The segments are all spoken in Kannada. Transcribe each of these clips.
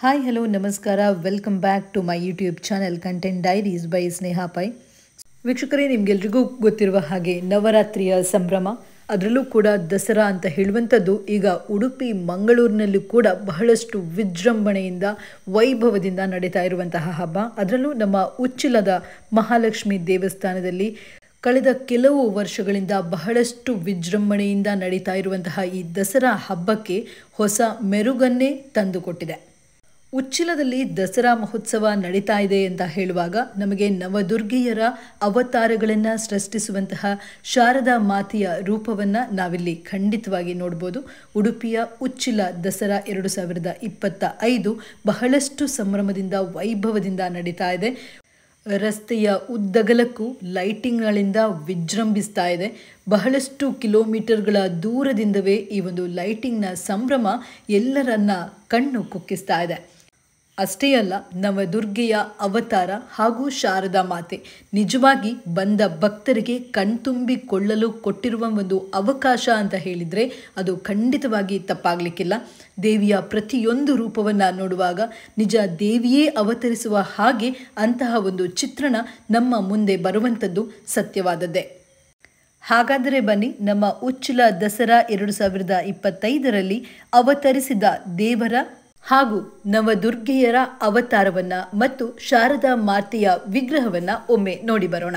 ಹಾಯ್ ಹಲೋ ನಮಸ್ಕಾರ welcome back to my YouTube channel Content Diaries by Sneha Pai. ವೀಕ್ಷಕರೇ, ನಿಮಗೆಲ್ರಿಗೂ ಗೊತ್ತಿರುವ ಹಾಗೆ ನವರಾತ್ರಿಯ ಸಂಭ್ರಮ, ಅದರಲ್ಲೂ ಕೂಡ ದಸರಾ ಅಂತ ಹೇಳುವಂಥದ್ದು ಈಗ ಉಡುಪಿ ಮಂಗಳೂರಿನಲ್ಲೂ ಕೂಡ ಬಹಳಷ್ಟು ವಿಜೃಂಭಣೆಯಿಂದ ವೈಭವದಿಂದ ನಡೀತಾ ಇರುವಂತಹ ಹಬ್ಬ. ಅದರಲ್ಲೂ ನಮ್ಮ ಉಚ್ಚಿಲದ ಮಹಾಲಕ್ಷ್ಮಿ ದೇವಸ್ಥಾನದಲ್ಲಿ ಕಳೆದ ಕೆಲವು ವರ್ಷಗಳಿಂದ ಬಹಳಷ್ಟು ವಿಜೃಂಭಣೆಯಿಂದ ನಡೀತಾ ಇರುವಂತಹ ಈ ದಸರಾ ಹಬ್ಬಕ್ಕೆ ಹೊಸ ಮೆರುಗನ್ನೇ ತಂದುಕೊಟ್ಟಿದೆ. ಉಚ್ಚಿಲದಲ್ಲಿ ದಸರಾ ಮಹೋತ್ಸವ ನಡೀತಾ ಇದೆ ಅಂತ ಹೇಳುವಾಗ ನಮಗೆ ನವದುರ್ಗೆಯರ ಅವತಾರಗಳನ್ನು ಸೃಷ್ಟಿಸುವಂತಹ ಶಾರದಾ ಮಾತೆಯ ರೂಪವನ್ನು ನಾವಿಲ್ಲಿ ಖಂಡಿತವಾಗಿ ನೋಡ್ಬೋದು. ಉಡುಪಿಯ ಉಚ್ಚಿಲ ದಸರಾ 2025 ಬಹಳಷ್ಟು ಸಂಭ್ರಮದಿಂದ ವೈಭವದಿಂದ ನಡೀತಾ ಇದೆ. ರಸ್ತೆಯ ಉದ್ದಗಲಕ್ಕೂ ಲೈಟಿಂಗ್ಗಳಿಂದ ವಿಜೃಂಭಿಸ್ತಾ ಇದೆ. ಬಹಳಷ್ಟು ಕಿಲೋಮೀಟರ್ಗಳ ದೂರದಿಂದವೇ ಈ ಒಂದು ಲೈಟಿಂಗ್ನ ಸಂಭ್ರಮ ಎಲ್ಲರನ್ನ ಕಣ್ಣು ಕುಕ್ಕಿಸ್ತಾ ಇದೆ. ಅಷ್ಟೇ ಅಲ್ಲ, ನವದುರ್ಗೆಯ ಅವತಾರ ಹಾಗೂ ಶಾರದಾ ಮಾತೆ ನಿಜವಾಗಿ ಬಂದ ಭಕ್ತರಿಗೆ ಕಣ್ತುಂಬಿಕೊಳ್ಳಲು ಕೊಟ್ಟಿರುವ ಒಂದು ಅವಕಾಶ ಅಂತ ಹೇಳಿದರೆ ಅದು ಖಂಡಿತವಾಗಿ ತಪ್ಪಾಗಲಿಕ್ಕಿಲ್ಲ. ದೇವಿಯ ಪ್ರತಿಯೊಂದು ರೂಪವನ್ನು ನೋಡುವಾಗ ನಿಜ ದೇವಿಯೇ ಅವತರಿಸುವ ಹಾಗೆ ಅಂತಹ ಒಂದು ಚಿತ್ರಣ ನಮ್ಮ ಮುಂದೆ ಬರುವಂಥದ್ದು ಸತ್ಯವಾದದ್ದೇ. ಹಾಗಾದರೆ ಬನ್ನಿ, ನಮ್ಮ ಉಚ್ಚಿಲ ದಸರಾ 2025ರಲ್ಲಿ ಅವತರಿಸಿದ ದೇವರ ಹಾಗೂ ನವದುರ್ಗೆಯರ ಅವತಾರವನ್ನ ಮತ್ತು ಶಾರದಾ ಮಾತೆಯ ವಿಗ್ರಹವನ್ನ ಒಮ್ಮೆ ನೋಡಿ ಬರೋಣ.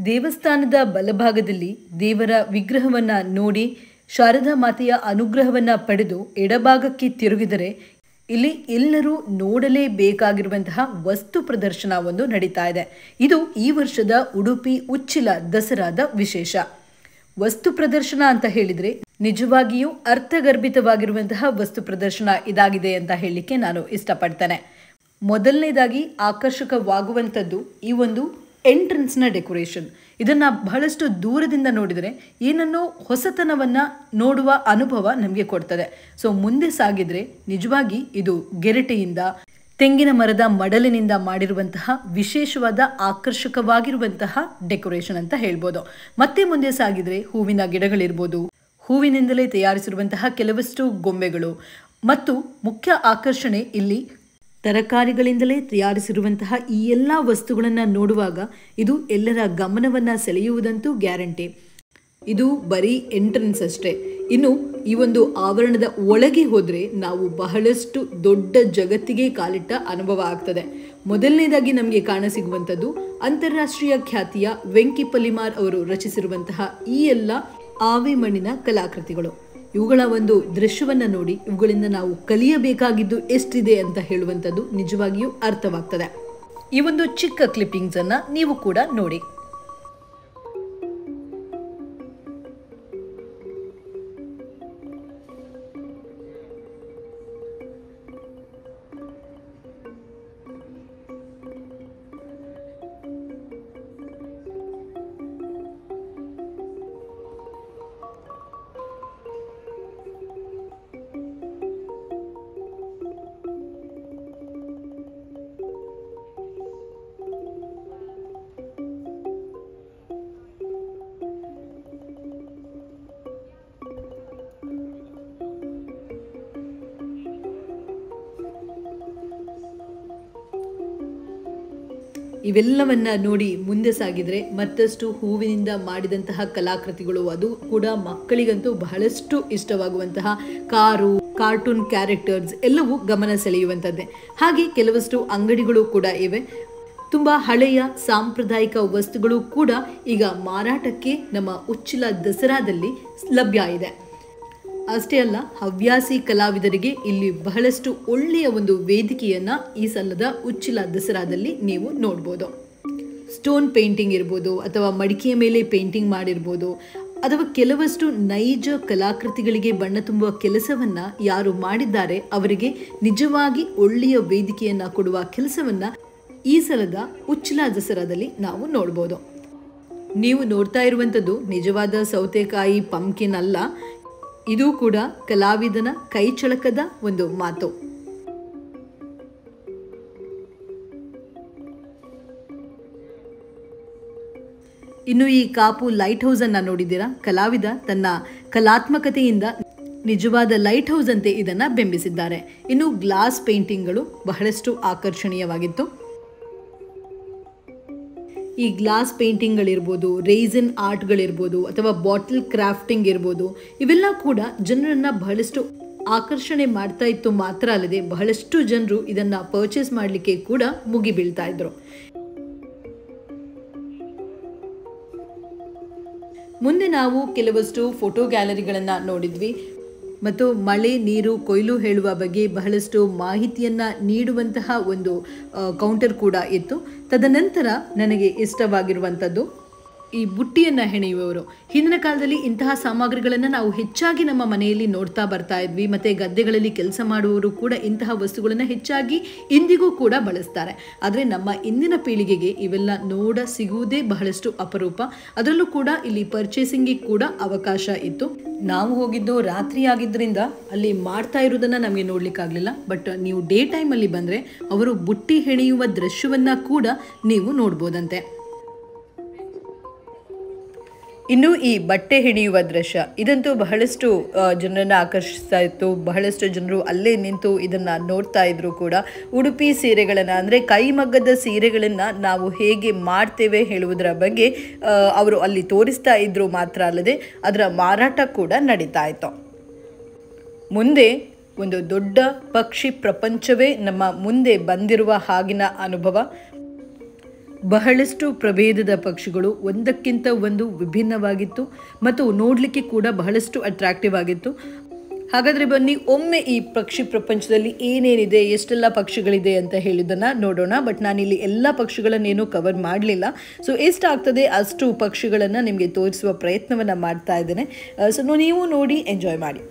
ದೇವಸ್ಥಾನದ ಬಲಭಾಗದಲ್ಲಿ ದೇವರ ವಿಗ್ರಹವನ್ನು ನೋಡಿ ಶಾರದಾ ಮಾತೆಯ ಅನುಗ್ರಹವನ್ನು ಪಡೆದು ಎಡಭಾಗಕ್ಕೆ ತಿರುಗಿದರೆ ಇಲ್ಲಿ ಎಲ್ಲರೂ ನೋಡಲೇಬೇಕಾಗಿರುವಂತಹ ವಸ್ತು ಪ್ರದರ್ಶನ ಒಂದು ನಡೀತಾ ಇದೆ. ಇದು ಈ ವರ್ಷದ ಉಡುಪಿ ಉಚ್ಚಿಲ ದಸರಾದ ವಿಶೇಷ. ವಸ್ತು ಪ್ರದರ್ಶನ ಅಂತ ಹೇಳಿದರೆ ನಿಜವಾಗಿಯೂ ಅರ್ಥಗರ್ಭಿತವಾಗಿರುವಂತಹ ವಸ್ತು ಪ್ರದರ್ಶನ ಇದಾಗಿದೆ ಅಂತ ಹೇಳಲಿಕ್ಕೆ ನಾನು ಇಷ್ಟಪಡ್ತೇನೆ. ಮೊದಲನೇದಾಗಿ ಆಕರ್ಷಕವಾಗುವಂಥದ್ದು ಈ ಒಂದು ಎಂಟ್ರೆನ್ಸ್ನ ಡೆಕೋರೇಷನ್. ಇದನ್ನು ಬಹಳಷ್ಟು ದೂರದಿಂದ ನೋಡಿದರೆ ಏನನ್ನೋ ಹೊಸತನವನ್ನು ನೋಡುವ ಅನುಭವ ನಮಗೆ ಕೊಡ್ತದೆ. ಸೊ ಮುಂದೆ ಸಾಗಿದರೆ ನಿಜವಾಗಿ ಇದು ಗೆರಟೆಯಿಂದ, ತೆಂಗಿನ ಮರದ ಮಡಲಿನಿಂದ ಮಾಡಿರುವಂತಹ ವಿಶೇಷವಾದ ಆಕರ್ಷಕವಾಗಿರುವಂತಹ ಡೆಕೋರೇಷನ್ ಅಂತ ಹೇಳ್ಬೋದು. ಮತ್ತೆ ಮುಂದೆ ಸಾಗಿದರೆ ಹೂವಿನ ಗಿಡಗಳಿರ್ಬೋದು, ಹೂವಿನಿಂದಲೇ ತಯಾರಿಸಿರುವಂತಹ ಕೆಲವಷ್ಟು ಗೊಂಬೆಗಳು ಮತ್ತು ಮುಖ್ಯ ಆಕರ್ಷಣೆ ಇಲ್ಲಿ ತರಕಾರಿಗಳಿಂದಲೇ ತಯಾರಿಸಿರುವಂತಹ ಈ ಎಲ್ಲ ವಸ್ತುಗಳನ್ನು ನೋಡುವಾಗ ಇದು ಎಲ್ಲರ ಗಮನವನ್ನು ಸೆಳೆಯುವುದಂತೂ ಗ್ಯಾರಂಟಿ. ಇದು ಬರೀ ಎಂಟ್ರೆನ್ಸ್ ಅಷ್ಟೇ. ಇನ್ನು ಈ ಒಂದು ಆವರಣದ ಒಳಗೆ ಹೋದರೆ ನಾವು ಬಹಳಷ್ಟು ದೊಡ್ಡ ಜಗತ್ತಿಗೆ ಕಾಲಿಟ್ಟ ಅನುಭವ ಆಗ್ತದೆ. ಮೊದಲನೇದಾಗಿ ನಮಗೆ ಕಾಣಸಿಗುವಂಥದ್ದು ಅಂತಾರಾಷ್ಟ್ರೀಯ ಖ್ಯಾತಿಯ ವೆಂಕಿ ಪಲಿಮಾರ್ ಅವರು ರಚಿಸಿರುವಂತಹ ಈ ಎಲ್ಲ ಆವೆ ಮಣ್ಣಿನ ಕಲಾಕೃತಿಗಳು. ಇವುಗಳ ಒಂದು ದೃಶ್ಯವನ್ನು ನೋಡಿ ಇವುಗಳಿಂದ ನಾವು ಕಲಿಯಬೇಕಾಗಿದ್ದು ಎಷ್ಟಿದೆ ಅಂತ ಹೇಳುವಂಥದ್ದು ನಿಜವಾಗಿಯೂ ಅರ್ಥವಾಗ್ತದೆ. ಈ ಒಂದು ಚಿಕ್ಕ ಕ್ಲಿಪ್ಪಿಂಗ್ಸನ್ನು ನೀವು ಕೂಡ ನೋಡಿ. ಇವೆಲ್ಲವನ್ನ ನೋಡಿ ಮುಂದೆ ಸಾಗಿದರೆ ಮತ್ತಷ್ಟು ಹೂವಿನಿಂದ ಮಾಡಿದಂತಹ ಕಲಾಕೃತಿಗಳು, ಅದು ಕೂಡ ಮಕ್ಕಳಿಗಂತೂ ಬಹಳಷ್ಟು ಇಷ್ಟವಾಗುವಂತಹ ಕಾರು, ಕಾರ್ಟೂನ್ ಕ್ಯಾರೆಕ್ಟರ್ಸ್ ಎಲ್ಲವೂ ಗಮನ ಸೆಳೆಯುವಂಥದ್ದೇ. ಹಾಗೆ ಕೆಲವಷ್ಟು ಅಂಗಡಿಗಳು ಕೂಡ ಇವೆ. ತುಂಬ ಹಳೆಯ ಸಾಂಪ್ರದಾಯಿಕ ವಸ್ತುಗಳು ಕೂಡ ಈಗ ಮಾರಾಟಕ್ಕೆ ನಮ್ಮ ಉಚ್ಚಿಲ ದಸರಾದಲ್ಲಿ ಲಭ್ಯ ಇದೆ. ಅಷ್ಟೇ ಅಲ್ಲ, ಹವ್ಯಾಸಿ ಕಲಾವಿದರಿಗೆ ಇಲ್ಲಿ ಬಹಳಷ್ಟು ಒಳ್ಳೆಯ ಒಂದು ವೇದಿಕೆಯನ್ನು ಈ ಸಲದ ಉಚ್ಚಿಲ ದಸರಾದಲ್ಲಿ ನೀವು ನೋಡ್ಬೋದು. ಸ್ಟೋನ್ ಪೇಂಟಿಂಗ್ ಇರ್ಬೋದು, ಅಥವಾ ಮಡಿಕೆಯ ಮೇಲೆ ಪೇಂಟಿಂಗ್ ಮಾಡಿರ್ಬೋದು, ಅಥವಾ ಕೆಲವಷ್ಟು ನೈಜ ಕಲಾಕೃತಿಗಳಿಗೆ ಬಣ್ಣ ತುಂಬುವ ಕೆಲಸವನ್ನು ಯಾರು ಮಾಡಿದ್ದಾರೆ ಅವರಿಗೆ ನಿಜವಾಗಿ ಒಳ್ಳೆಯ ವೇದಿಕೆಯನ್ನು ಕೊಡುವ ಕೆಲಸವನ್ನು ಈ ಸಲದ ಉಚ್ಚಿಲ ದಸರಾದಲ್ಲಿ ನಾವು ನೋಡ್ಬೋದು. ನೀವು ನೋಡ್ತಾ ಇರುವಂಥದ್ದು ನಿಜವಾದ ಸೌತೆಕಾಯಿ ಪಂಪ್ಕಿನ್ ಅಲ್ಲ, ಇದು ಕೂಡ ಕಲಾವಿದನ ಕೈಚಳಕದ ಒಂದು ಮಾತು. ಇನ್ನು ಈ ಕಾಪು ಲೈಟ್ ಹೌಸ್ ಅನ್ನ ನೋಡಿದ್ದೀರಾ? ಕಲಾವಿದ ತನ್ನ ಕಲಾತ್ಮಕತೆಯಿಂದ ನಿಜವಾದ ಲೈಟ್ ಹೌಸ್ ಅಂತೆ ಇದನ್ನ ಬಿಂಬಿಸಿದ್ದಾರೆ. ಇನ್ನು ಗ್ಲಾಸ್ ಪೇಂಟಿಂಗ್ಗಳು ಬಹಳಷ್ಟು ಆಕರ್ಷಣೀಯವಾಗಿತ್ತು. ಈ ಗ್ಲಾಸ್ ಪೇಂಟಿಂಗ್ಗಳಿರ್ಬೋದು, ರೇಸಿನ್ ಆರ್ಟ್ಗಳಿರ್ಬೋದು, ಅಥವಾ ಬಾಟಲ್ ಕ್ರಾಫ್ಟಿಂಗ್ ಇರ್ಬೋದು, ಇವೆಲ್ಲ ಕೂಡ ಜನರನ್ನು ಬಹಳಷ್ಟು ಆಕರ್ಷಣೆ ಮಾಡ್ತಾ ಇತ್ತು. ಮಾತ್ರ ಅಲ್ಲದೆ ಬಹಳಷ್ಟು ಜನರು ಇದನ್ನು ಪರ್ಚೇಸ್ ಮಾಡಲಿಕ್ಕೆ ಕೂಡ ಮುಗಿಬೀಳ್ತಾ ಇದ್ರು. ಮುಂದೆ ನಾವು ಕೆಲವಷ್ಟು ಫೋಟೋ ಗ್ಯಾಲರಿಗಳನ್ನು ನೋಡಿದ್ವಿ ಮತ್ತು ಮಳೆ ನೀರು ಕೊಯ್ಲು ಹೇಳುವ ಬಗ್ಗೆ ಬಹಳಷ್ಟು ಮಾಹಿತಿಯನ್ನು ನೀಡುವಂತಹ ಒಂದು ಕೌಂಟರ್ ಕೂಡ ಇತ್ತು. ತದನಂತರ ನನಗೆ ಇಷ್ಟವಾಗಿರುವಂಥದ್ದು ಈ ಬುಟ್ಟಿಯನ್ನು ಹೆಣೆಯುವವರು. ಹಿಂದಿನ ಕಾಲದಲ್ಲಿ ಇಂತಹ ಸಾಮಗ್ರಿಗಳನ್ನು ನಾವು ಹೆಚ್ಚಾಗಿ ನಮ್ಮ ಮನೆಯಲ್ಲಿ ನೋಡ್ತಾ ಬರ್ತಾ ಇದ್ವಿ. ಮತ್ತು ಗದ್ದೆಗಳಲ್ಲಿ ಕೆಲಸ ಮಾಡುವವರು ಕೂಡ ಇಂತಹ ವಸ್ತುಗಳನ್ನು ಹೆಚ್ಚಾಗಿ ಇಂದಿಗೂ ಕೂಡ ಬಳಸ್ತಾರೆ. ಆದರೆ ನಮ್ಮ ಇಂದಿನ ಪೀಳಿಗೆಗೆ ಇವೆಲ್ಲ ನೋಡ ಸಿಗುವುದೇ ಬಹಳಷ್ಟು ಅಪರೂಪ. ಅದರಲ್ಲೂ ಕೂಡ ಇಲ್ಲಿ ಪರ್ಚೇಸಿಂಗಿಗೆ ಕೂಡ ಅವಕಾಶ ಇತ್ತು. ನಾವು ಹೋಗಿದ್ದು ರಾತ್ರಿ ಆಗಿದ್ದರಿಂದ ಅಲ್ಲಿ ಮಾಡ್ತಾ ಇರೋದನ್ನು ನಮಗೆ ನೋಡಲಿಕ್ಕಾಗಲಿಲ್ಲ. ಬಟ್ ನೀವು ಡೇ ಟೈಮಲ್ಲಿ ಬಂದರೆ ಅವರು ಬುಟ್ಟಿ ಹೆಣೆಯುವ ದೃಶ್ಯವನ್ನು ಕೂಡ ನೀವು ನೋಡ್ಬೋದಂತೆ. ಇನ್ನು ಈ ಬಟ್ಟೆ ಹೆಣೆಯುವ ದೃಶ್ಯ ಇದಂತೂ ಬಹಳಷ್ಟು ಜನರನ್ನು ಆಕರ್ಷಿಸ್ತಾ ಇತ್ತು. ಬಹಳಷ್ಟು ಜನರು ಅಲ್ಲೇ ನಿಂತು ಇದನ್ನು ನೋಡ್ತಾ ಇದ್ರು ಕೂಡ. ಉಡುಪಿ ಸೀರೆಗಳನ್ನು, ಅಂದರೆ ಕೈಮಗ್ಗದ ಸೀರೆಗಳನ್ನು ನಾವು ಹೇಗೆ ಮಾಡ್ತೇವೆ ಹೇಳುವುದರ ಬಗ್ಗೆ ಅವರು ಅಲ್ಲಿ ತೋರಿಸ್ತಾ ಇದ್ರು. ಮಾತ್ರ ಅಲ್ಲದೆ ಅದರ ಮಾರಾಟ ಕೂಡ ನಡೀತಾ ಇತ್ತು. ಮುಂದೆ ಒಂದು ದೊಡ್ಡ ಪಕ್ಷಿ ಪ್ರಪಂಚವೇ ನಮ್ಮ ಮುಂದೆ ಬಂದಿರುವ ಹಾಗಿನ ಅನುಭವ. ಬಹಳಷ್ಟು ಪ್ರಭೇದದ ಪಕ್ಷಿಗಳು ಒಂದಕ್ಕಿಂತ ಒಂದು ವಿಭಿನ್ನವಾಗಿತ್ತು ಮತ್ತು ನೋಡಲಿಕ್ಕೆ ಕೂಡ ಬಹಳಷ್ಟು ಅಟ್ರಾಕ್ಟಿವ್ ಆಗಿತ್ತು. ಹಾಗಾದರೆ ಬನ್ನಿ ಒಮ್ಮೆ ಈ ಪಕ್ಷಿ ಪ್ರಪಂಚದಲ್ಲಿ ಏನೇನಿದೆ, ಎಷ್ಟೆಲ್ಲ ಪಕ್ಷಿಗಳಿದೆ ಅಂತ ಹೇಳಿದ್ದನ್ನು ನೋಡೋಣ. ಬಟ್ ನಾನಿಲ್ಲಿ ಎಲ್ಲ ಪಕ್ಷಿಗಳನ್ನೇನು ಕವರ್ ಮಾಡಲಿಲ್ಲ. ಸೊ ಎಷ್ಟಾಗ್ತದೆ ಅಷ್ಟು ಪಕ್ಷಿಗಳನ್ನು ನಿಮಗೆ ತೋರಿಸುವ ಪ್ರಯತ್ನವನ್ನು ಮಾಡ್ತಾ ಇದ್ದೇನೆ. ಸೊ ನೀವು ನೋಡಿ ಎಂಜಾಯ್ ಮಾಡಿ.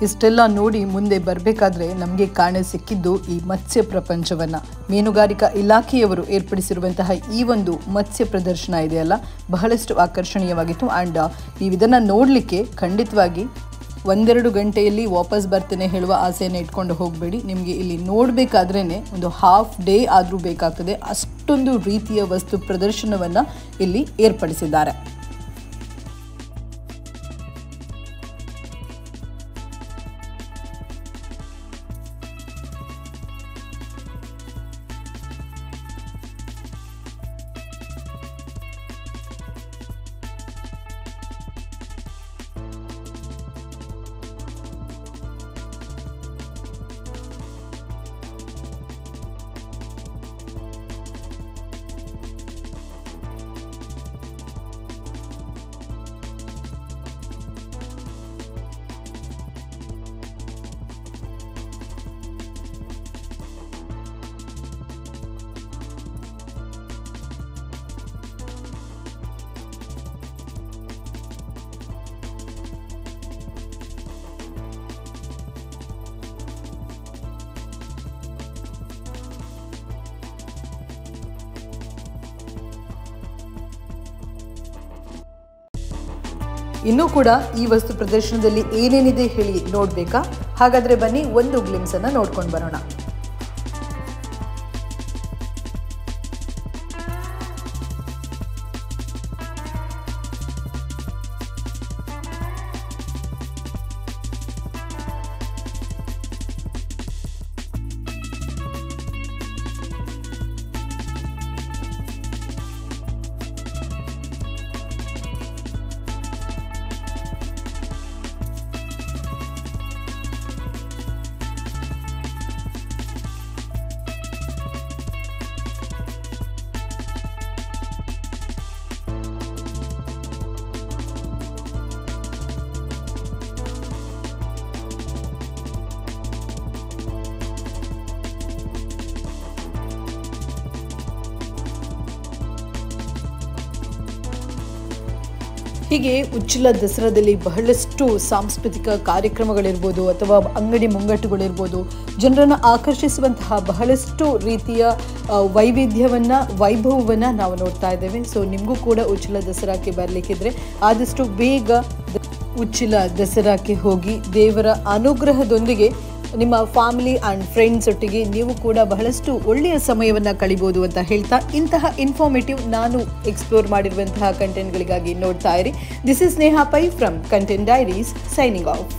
ಇಷ್ಟೆಲ್ಲ ನೋಡಿ ಮುಂದೆ ಬರಬೇಕಾದ್ರೆ ನಮಗೆ ಕಾಣಸಿಕ್ಕಿದ್ದು ಈ ಮತ್ಸ್ಯ ಪ್ರಪಂಚವನ್ನು. ಮೀನುಗಾರಿಕಾ ಇಲಾಖೆಯವರು ಏರ್ಪಡಿಸಿರುವಂತಹ ಈ ಒಂದು ಮತ್ಸ್ಯ ಪ್ರದರ್ಶನ ಇದೆಯಲ್ಲ, ಬಹಳಷ್ಟು ಆಕರ್ಷಣೀಯವಾಗಿತ್ತು. ಆ್ಯಂಡ್ ನೀವು ಇದನ್ನು ನೋಡಲಿಕ್ಕೆ ಖಂಡಿತವಾಗಿ 1-2 ಗಂಟೆಯಲ್ಲಿ ವಾಪಸ್ ಬರ್ತೇನೆ ಹೇಳುವ ಆಸೆಯನ್ನು ಇಟ್ಕೊಂಡು ಹೋಗಬೇಡಿ. ನಿಮಗೆ ಇಲ್ಲಿ ನೋಡಬೇಕಾದ್ರೇ ಒಂದು ಹಾಫ್ ಡೇ ಆದರೂ ಬೇಕಾಗ್ತದೆ, ಅಷ್ಟೊಂದು ರೀತಿಯ ವಸ್ತು ಪ್ರದರ್ಶನವನ್ನು ಇಲ್ಲಿ ಏರ್ಪಡಿಸಿದ್ದಾರೆ. ಇನ್ನೂ ಕೂಡ ಈ ವಸ್ತು ಪ್ರದರ್ಶನದಲ್ಲಿ ಏನೇನಿದೆ ಹೇಳಿ ನೋಡಬೇಕಾ? ಹಾಗಾದರೆ ಬನ್ನಿ ಒಂದು ಗ್ಲಿಮ್ಸನ್ನು ನೋಡ್ಕೊಂಡು ಬರೋಣ. ಹೀಗೆ ಉಚ್ಚಿಲ ದಸರಾದಲ್ಲಿ ಬಹಳಷ್ಟು ಸಾಂಸ್ಕೃತಿಕ ಕಾರ್ಯಕ್ರಮಗಳಿರ್ಬೋದು ಅಥವಾ ಅಂಗಡಿ ಮುಂಗಟ್ಟುಗಳಿರ್ಬೋದು, ಜನರನ್ನು ಆಕರ್ಷಿಸುವಂತಹ ಬಹಳಷ್ಟು ರೀತಿಯ ವೈಭವವನ್ನು ನಾವು ನೋಡ್ತಾ ಇದ್ದೇವೆ. ಸೊ ನಿಮಗೂ ಕೂಡ ಉಚ್ಚಿಲ ದಸರಾಕ್ಕೆ ಬರಲಿಕ್ಕಿದ್ರೆ ಆದಷ್ಟು ಬೇಗ ಉಚ್ಚಿಲ ದಸರಾಕ್ಕೆ ಹೋಗಿ ದೇವರ ಅನುಗ್ರಹದೊಂದಿಗೆ ನಿಮ್ಮ ಫ್ಯಾಮಿಲಿ ಆ್ಯಂಡ್ ಫ್ರೆಂಡ್ಸ್ ಒಟ್ಟಿಗೆ ನೀವು ಕೂಡ ಬಹಳಷ್ಟು ಒಳ್ಳೆಯ ಸಮಯವನ್ನು ಕಳಿಬೋದು ಅಂತ ಹೇಳ್ತಾ, ಇಂತಹ ಇನ್ಫಾರ್ಮೇಟಿವ್ ನಾನು ಎಕ್ಸ್ಪ್ಲೋರ್ ಮಾಡಿರುವಂತಹ ಕಂಟೆಂಟ್ಗಳಿಗಾಗಿ ನೋಡ್ತಾ ಇರಿ. This is Sneha Pai from Content Diaries, signing of.